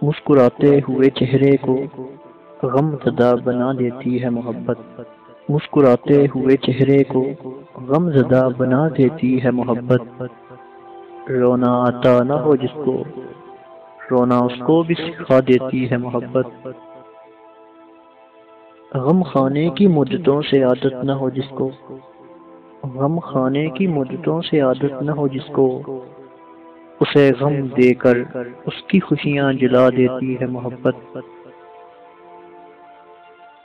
مسکراتے ہوئے چہرے کو غم زدہ بنا دیتی ہے محبت۔ مسکراتے ہوئے چہرے کو غم زدہ بنا دیتی ہے محبت۔ رونا آتا نہ ہو جس کو، رونا اس کو بھی سکھا دیتی ہے محبت۔ غم خانے کی مدتوں سے عادت نہ ہو جس کو، غم خانے کی مدتوں سے عادت نہ ہو جس کو، اسے غم دے کر اس کی خوشیاں جلا دیتی ہے محبت۔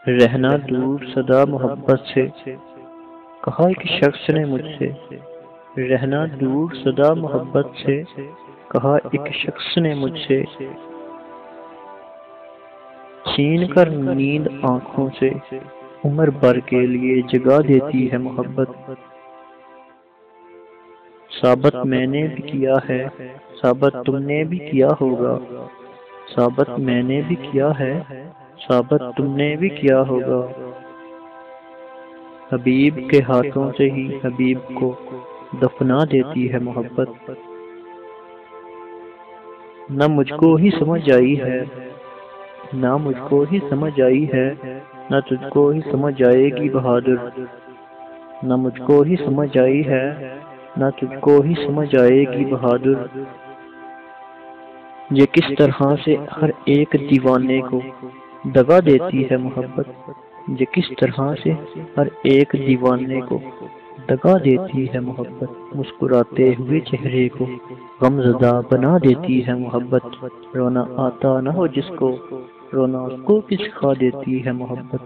رہنا دور صدا محبت سے، کہا ایک شخص نے مجھ سے، رہنا دور صدا محبت سے، کہا ایک شخص نے مجھ سے، چھین کر نیند آنکھوں سے عمر بھر کے لیے جگا دیتی ہے محبت۔ ثابت میں نے بھی کیا ہے، ثابت تم نے بھی کیا ہوگا، ثابت میں نے بھی کیا ہے، ثابت تم نے بھی کیا ہوگا۔ حبیب کے ہاتھوں سے ہی حبیب کو دفنا دیتی ہے محبت۔ نہ مجھ کو ہی سمجھ آئی ہے، نہ مجھ کو ہی سمجھ آئی ہے، نہ تجھ کو ہی سمجھ آئے گی بہادر۔ نہ مجھ کو ہی سمجھ آئی ہے، نہ تجھ کو ہی سمجھ آئے گی بہادر۔ یہ کس طرح سے ہر ایک دیوانے کو دگا دیتی ہے محبت، یہ کس طرح سے ہر ایک دیوانے کو دگا دیتی ہے محبت۔ مسکراتے ہوئے چہرے کو غم زدہ بنا دیتی ہے محبت۔ رونا آتا نہ ہو جس کو، رونا اس کو بھی سکھا دیتی ہے محبت۔